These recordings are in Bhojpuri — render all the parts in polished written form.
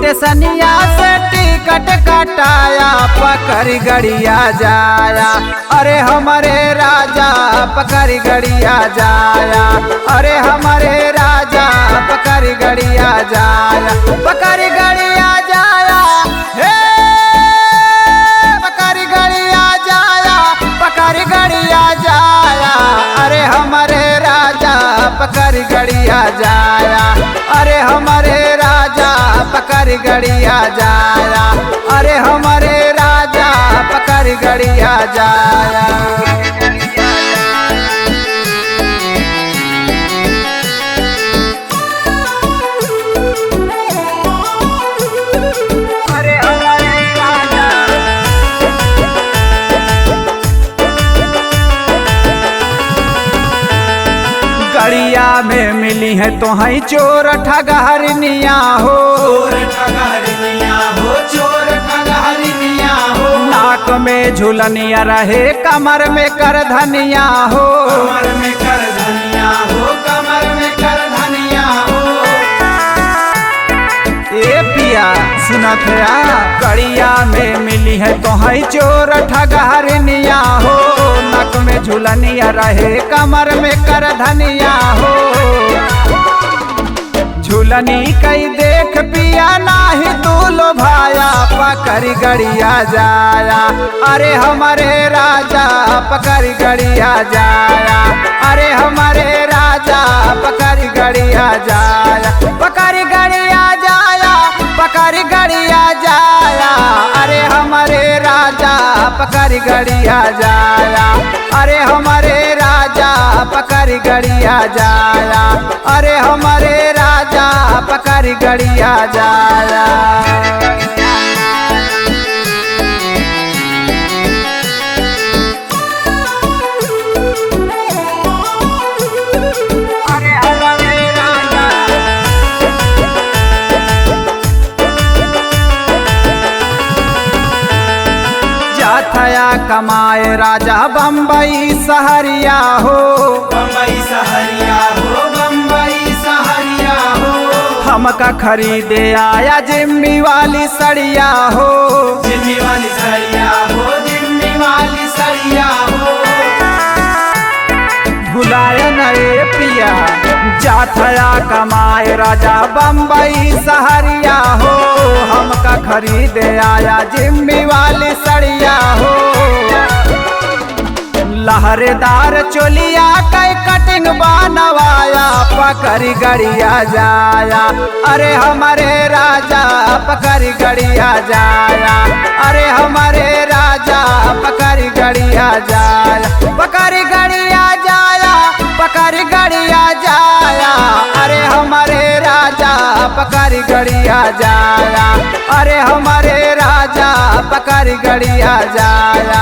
टेसनिया से टिकट कटाया पकड़ गड़िया जाया। अरे हमारे राजा पकड़ गड़िया जाया। अरे हमारे राजा पकड़ गड़िया जाया। पकड़ गड़िया जाया हे पकड़ गड़िया जाया। पकड़ गड़िया जाया। अरे हमारे राजा पकड़ गड़िया जाया। अरे हमारे राजा पकड़ गड़िया जाया। अरे हमारे राजा पकड़ गड़िया जाया। गड़िया में मिली है तो है चोर ठगहरनिया हो। चोर ठगहरनिया हो। चोर ठगहरनिया हो। नाक में झुलनिया रहे कमर में कर धनिया हो। कमर में कर धनिया हो। कमर में कर धनिया हो। ए पिया सुनत है गड़िया में मिली है तो है चोर ठगहरनिया हो। नाक में झुलनिया रहे कमर में कर धनिया हो। झुलनी कई देख पिया नाही तू लो भाया पकड़ गड़िया जाया। अरे हमारे राजा पकड़ गड़िया जाया। अरे हमारे राजा पकड़ गड़िया जाया। पकड़ गड़िया जाया। पकड़ गड़िया जाया। अरे हमारे राजा पकड़ गड़िया जाया। अरे हमारे राजा पकड़ गड़िया जाया। अरे हमारे राजा पकड़ गड़िया जाया। थया कमाए राजा बम्बई सहरिया हो। बम्बई सहरिया हो। बम्बई सहरिया हो। हमका खरीदे आया जिम्मी वाली सड़िया हो। जिम्मी वाली सड़िया हो। जिम्मी वाली सड़िया हो। भुलाया नए पिया जाथया कमाए राजा बम्बई सहरिया हो। हमका खरीदे आया जिम्मी वाली सड़िया हो। लहरेदार चोलिया कई कटिंग बनवाया पकड़ गड़िया जाया। अरे हमारे राजा पकड़ गड़िया जाया। अरे हमारे राजा पकड़ गड़िया जाया। पकड़ गड़िया जाया। पकड़ गड़िया जाया। अरे हमारे राजा पकड़ गड़िया जाया। अरे हमारे राजा पकड़ गड़िया जाया।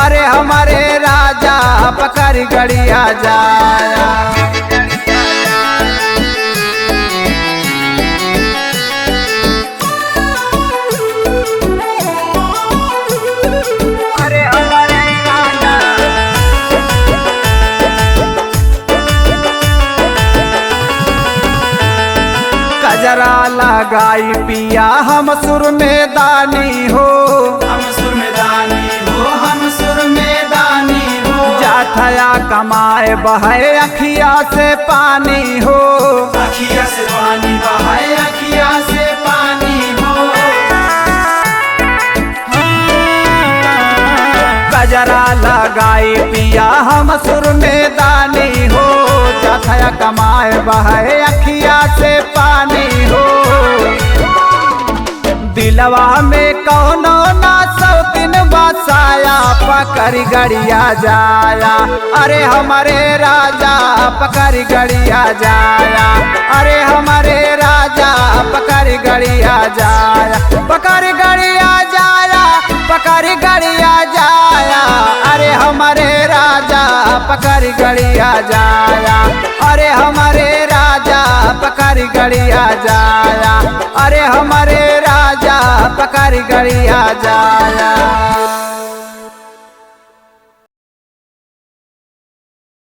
अरे हमारे राजा पकड़ गड़िया जाया। गजरा लगाई पिया हम सुर में दानी हो। हम सुर में दानी हो। हम सुर में दानी हो। जाथया कमाए बहे अखिया से पानी हो। अखिया से पानी बहे। अखिया से पानी हो। गजरा लगाई पिया हम सुर में दानी हो। जाथया कमाए बहे अखिया से पानी हो। दिलवा में कौनो ना शौकीन बसाया पकड़ गड़िया जाया। अरे हमारे राजा पकड़ गड़िया जाया। अरे हमारे राजा पकड़ गड़िया जाया। पकड़ गड़िया जाया। पकड़ गड़िया जाया। अरे हमारे राजा पकड़ गड़िया जाया। अरे हमारे राजा पकड़ गड़िया जाया। अरे हमारे राजा पकड़ गड़िया जाया।